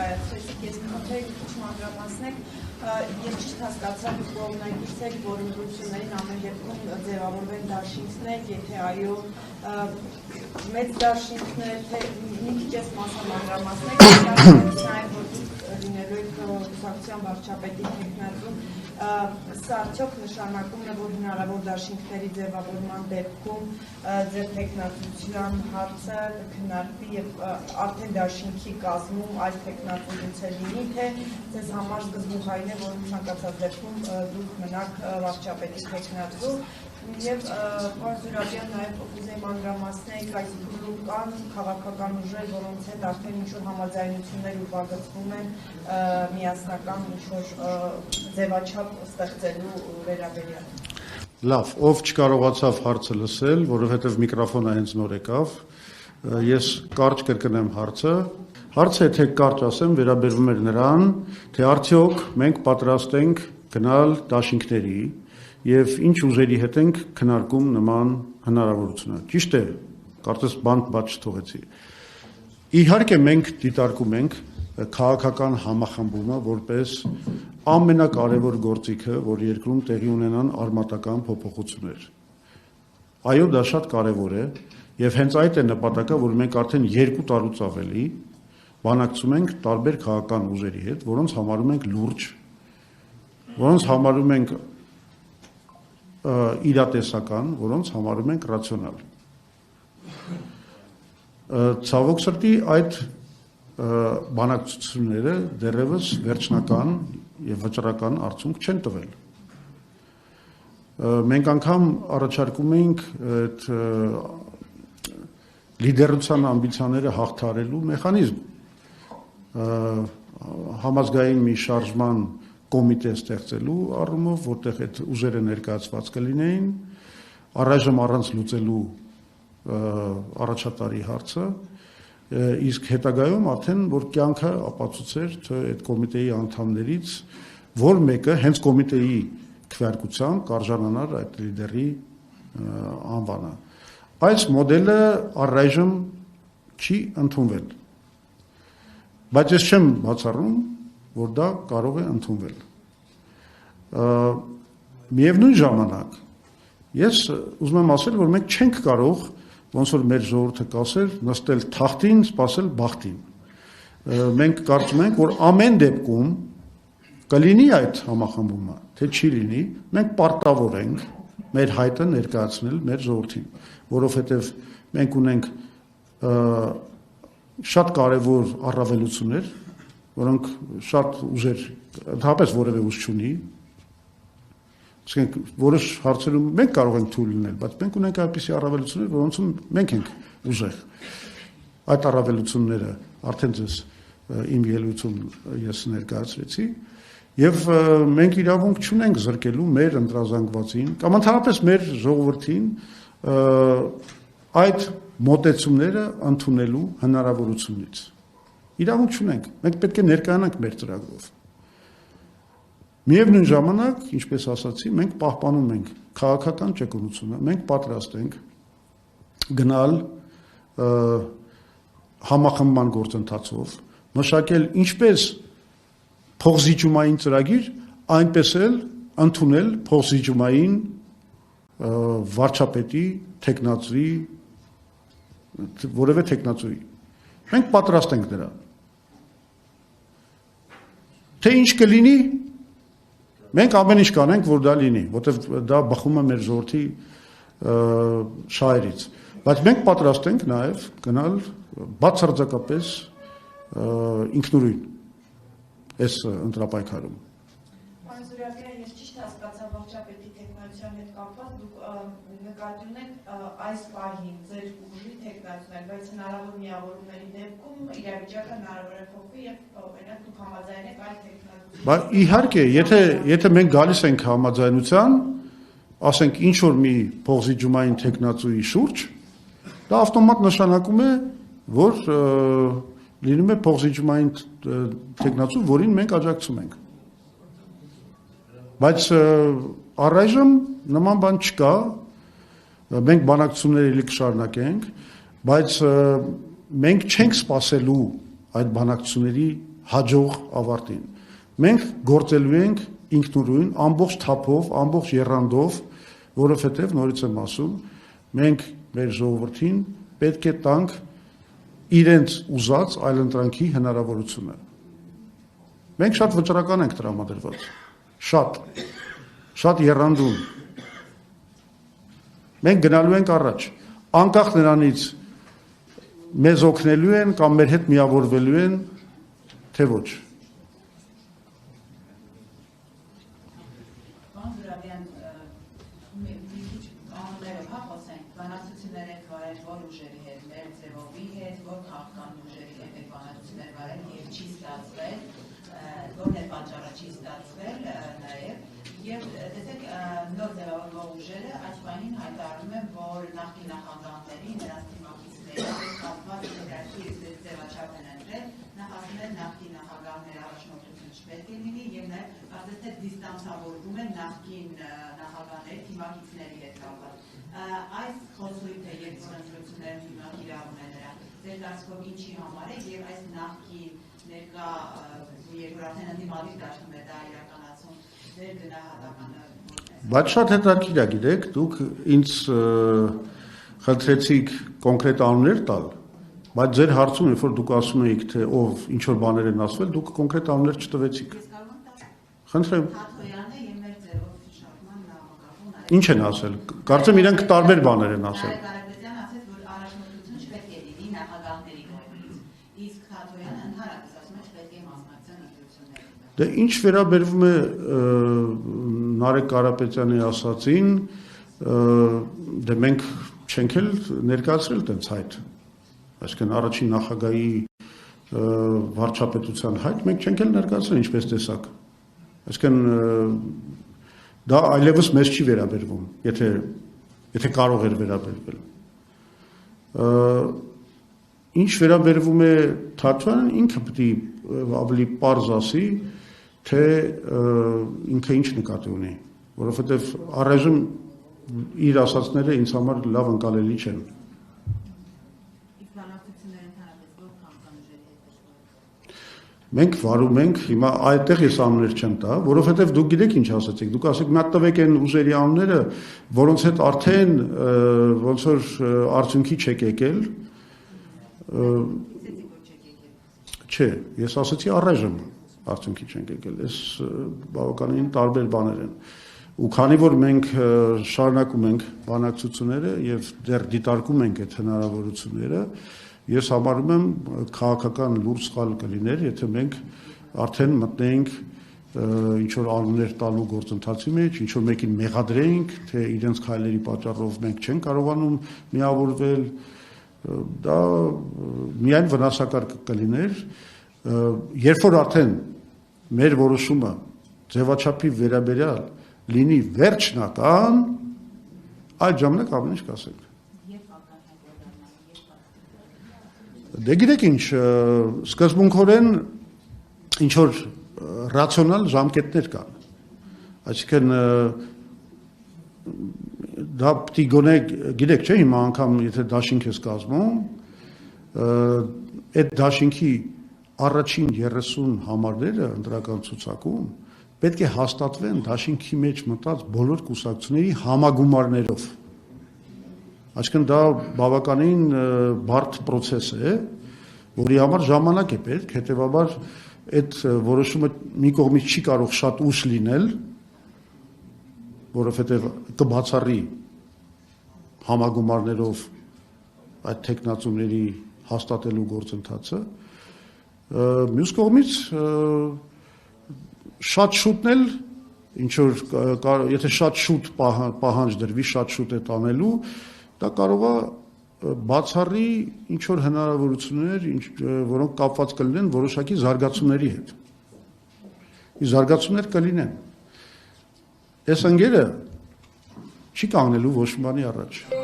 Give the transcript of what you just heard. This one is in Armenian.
ներկայացրեցիք, ես խնդրեի քիչ մանրամասնեք, ես ճիշտ հասկացա, դուք կողմնակից եք, որ ընտրություններին ամեն դեպքում ձևավորվեն դաշինքներ, եթե այո, մեծ դաշինքներ, թե մի քիչ ես մանրամասնեք, նաև որ դուք լինելու եք կուսակցության վարչապետի թեկնածու, սա արդյոք նշանակում է, որ հնարավոր դաշինքների ձևավորման դեպքում ձեր թեկնածության հարցը կքննարկվի եւ արդեն դաշինքի կազմում այս թեկնածուից է լինի, թե ձեզ համար զգուշային է, որ ցանկացած դեպքում դուք մնաք վարչապետի թեկնածու եւ պարզ Զուրաբյան նաեւ կուզեի մանրամասնել այսինքն կան քաղաքական ուժեր, որոնց հետ արդեն ինչ-որ համաձայնություններ ուղղագծվում են միասնական ինչ-որ ձևաչափ ստեղծելու վերաբերյալ։ Լավ, ով չկարողացավ հարցը լսել, որովհետև միկրոֆոնը հենց նոր եկավ, ես կարճ կրկնեմ հարցը։ Հարցը, եթե կարճ ասեմ, վերաբերվում էր նրան, թե արդյոք մենք պատրաստ ենք գնալ դաշինքների եւ ինչ ուժերի հետ ենք քննարկում նման հնարավորությունը։ Ճիշտ է, կարծես բան բաց չթողեցի։ Իհարկե մենք դիտարկում ենք քաղաքական համախմբումը որպես ամենակարևոր գործիքը, որ երկրում տեղի ունենան արմատական փոփոխություններ։ Այո, դա շատ կարևոր է եւ հենց այդ է նպատակը, որ մենք արդեն 2 տարուց ավելի բանակցում ենք տարբեր քաղաքական ուժերի հետ, որոնց համարում ենք լուրջ, որոնց համարում ենք իրատեսական, որոնց համարում ենք ռացիոնալ։ Ցավոք սրտի այդ բանակցությունները դեռևս վերջնական եւ վճռական արդյունք չեն տվել։ Մենք անգամ առաջարկում էինք այդ լիդերության ամբիցիաները հաղթահարելու մեխանիզմ, համազգային մի շարժման կոմիտե ստեղծելու առումով, որտեղ այդ ուժերը ներկայացված կլինեին, առայժմ առանց լուծելու առաջատարի հարցը, իսկ հետագայում արդեն որ կյանքը ապացուցեր, թե այդ կոմիտեի անդամներից որ մեկը հենց կոմիտեի քվեարկությամբ կարժանանար այդ լիդերի անվանը։ Այս մոդելը առայժմ չի ընդունվել։ Բայց ես չեմ բացառում, որ դա կարող է ընդունվել։ Միևնույն ժամանակ ես ուզում եմ ասել, որ մենք չենք կարող, ոնց որ մեր ժողովուրդը կասեր, նստել թախտին, սպասել բախտին։ Մենք կարծում ենք, որ ամեն դեպքում կլինի այդ համախմբումը, թե չի լինի, մենք պարտավոր ենք մեր հայտը ներկայացնել մեր ժողովրդին, որովհետև մենք ունենք շատ կարևոր առավելություններ, որոնք շատ ուժեր, ընդհանրապես որևէ ուժ չունի, ասենք որոշ հարցերում մենք կարող ենք թույլ լինել, բայց մենք ունենք այնպիսի առավելություններ, որոնցում մենք ենք ուժեղ։ Այդ առավելությունները արդեն ձեզ իմ ելույթում ես ներկայացրեցի, եւ մենք իրավունք չունենք զրկելու մեր ընտրազանգվածին կամ ընդհանրապես մեր ժողովրդին այդ մոտեցումները ընդունելու հնարավորությունից։ Իրավունք չունենք, մենք պետք է ներկայանանք մեր ծրագրով։ Միևնույն ժամանակ, ինչպես ասացի, մենք պահպանում ենք քաղաքական ճկունությունը, մենք պատրաստ ենք գնալ համախմբման գործընթացով, մշակել ինչպես փոխզիջումային ծրագիր, այնպես էլ ընդունել փոխզիջումային վարչապետի, թեկնածուի, որևէ թեկնածուի։ Մենք պատրաստ ենք դրան։ Թե ինչ կլինի, մենք ամեն ինչ կանենք, որ դա լինի, որտեղ դա բխում է մեր ժողովրդի շահերից։ Բայց մենք պատրաստ ենք նաև գնալ բացարձակապես ինքնուրույն այս ընտրապայքարում։ Պարոն Զուրաբյան, ես ճիշտ հասկացա վարչապետի թեկնածության հետ կապված, դուք նկատի ունեք այս պահին ձեր ուժի թեկնածուներ, բայց հնարավոր միավորումների դեպքում իրավիճակը հնարավոր է փոխվի եւ օրինակ դուք համաձայնեք այդ թեկնածուին։ Բայց իհարկե, եթե մենք գալիս ենք համաձայնության, ասենք ինչ որ մի փոխզիջումային թեկնածուի շուրջ, դա ավտոմատ նշանակում է, որ լինում է փոխզիջումային թեկնածու, որին մենք աջակցում ենք։ Բայց առայժմ նման բան չկա, մենք բանակցությունները էլի կշարունակենք, բայց մենք չենք սպասելու այդ բանակցությունների հաջող ավարտին։ Մենք գործելու ենք ինքնուրույն, ամբողջ թափով, ամբողջ եռանդով, որովհետև նորից եմ ասում, մենք մեր ժողովրդին պետք է տանք իրենց ուզած այլընտրանքի հնարավորությունը։ Մենք շատ վճռական ենք տրամադրված, շատ եռանդուն։ Մենք գնալու ենք առաջ, անկախ նրանից մեզ օգնելու են կամ մեր հետ միավորվելու են, թե ոչ։ Եվ տեսեք նոր ձևավորվող ուժերը այս պահին հայտարարում են, որ նախկին նախագահների, նրանց թիմակիցների կապված ներարկի ձևաչափ են ընտրել, նախ ասում են նախկին նախագահների առաջնորդություն չպետք է լինի եւ նաեւ կարծես թե դիստանցավորվում են նախկին նախագահների թիմակիցների հետ կապված։ Այս խոսույթը եւ ցանցությունները հիմա իրավուն է նրան։ Ձեր կարծիքով ինչի համար է եւ այս նախկին ներկա երկրորդ արդեն ընդդիմադիր դաշտում է դա իրականացում ձեր գնահատականը։ Բայց շատ հետաքրքիր է, գիտեք, դուք ինձ խնդրեցիք կոնկրետ անուններ տալ, բայց ձեր հարցում, երբ որ դուք ասում եք, թե ով ինչ որ բաներ են ասվել, դուք կոնկրետ անուններ չտվեցիք։ Խնդրեմ։ Հաթոյանը եւ մեր ձևով շարժման նամակապուն։ Ինչ են ասել։ Կարծեմ իրենք տարբեր բաներ են ասել։ Կարապետյանը ասեց, որ առաջնորդություն չպետք է լինի նախագահների կողմից։ Իսկ Հաթոյանը ընդհանրապես ասում է, չպետք է մասնակցեն ընտրություններին։ Դե ինչ վերաբերվում է Նարեկ Կարապետյանի ասածին, դե մենք չենք էլ ներկայացրել տենց հայտ։ Այսինքն առաջին նախագահի վարչապետության հայտ մենք չենք էլ ներկայացրել ինչպես տեսակ։ Այսինքն դա այլևս մեզ չի վերաբերվում, եթե կարող էր վերաբերվել։ Ինչ վերաբերվում է Թաթյանին, ինքը պետք է ավելի պարզ ասի, թե ինքը ինչ նկատի ունի, որովհետև առայժմ իր ասածները ինձ համար լավ ընկալելի չեն։ Մենք վարում ենք, հիմա այդտեղ ես անուններ չեմ տա, որովհետև դուք գիտեք ինչ ասացիք, դուք ասեք մի հատ տվեք են ուժերի անունները, որոնց հետ արդեն ոնց որ արդյունքի չեք եկել։ Չէ, ես ասացի առայժմ արդյունքի չենք եկել, այս բավականին տարբեր բաներ են։ Ու քանի որ մենք շարունակում ենք բանակցությունները եւ դեռ դիտարկում ենք այդ հնարավորությունները, ես համարում եմ քաղաքական լուրջ սխալ կլիներ, եթե մենք արդեն մտնենք ինչ որ անուններ տալու գործընթացի մեջ, ինչ որ մեկին մեղադրենք, թե իրենց քայլերի պատճառով մենք չենք կարողանում միավորվել, դա միայն վնասակար կլիներ, երբ որ արդեն մեր որոշումը ձևաչափի վերաբերյալ լինի վերջնական, այդ ժամանակ ամեն ինչ կասենք։ Դե գիտեք ինչ, սկզբունքորեն ինչ որ ռացիոնալ ժամկետներ կան։ Այսինքն դա պետք է գոնե գիտեք, չէ՞, հիմա անգամ եթե դաշինք ես կազմում, այդ դաշինքի առաջին 30 համարները ընտրական ցուցակում պետք է հաստատվեն դաշինքի մեջ մտած բոլոր կուսակցությունների համագումարներով։ Այսինքն դա բավականին բարդ process է, որի համար ժամանակ է պետք, հետևաբար այդ որոշումը մի կողմից չի կարող շատ ուշ լինել, որովհետև կբացառի համագումարներով այդ տեխնացուների հաստատելու գործընթացը, մյուս կողմից շատ շուտն էլ ինչ որ եթե շատ շուտ պահանջ դրվի, շատ շուտ է տանելու, դա կարող է բացառի ինչ որ հնարավորություններ, որոնք կապված կլինեն որոշակի զարգացումների հետ։ Իսկ զարգացումներ կլինեն։ Այս ընկերը չի կանգնելու ոչ մի բանի առաջ։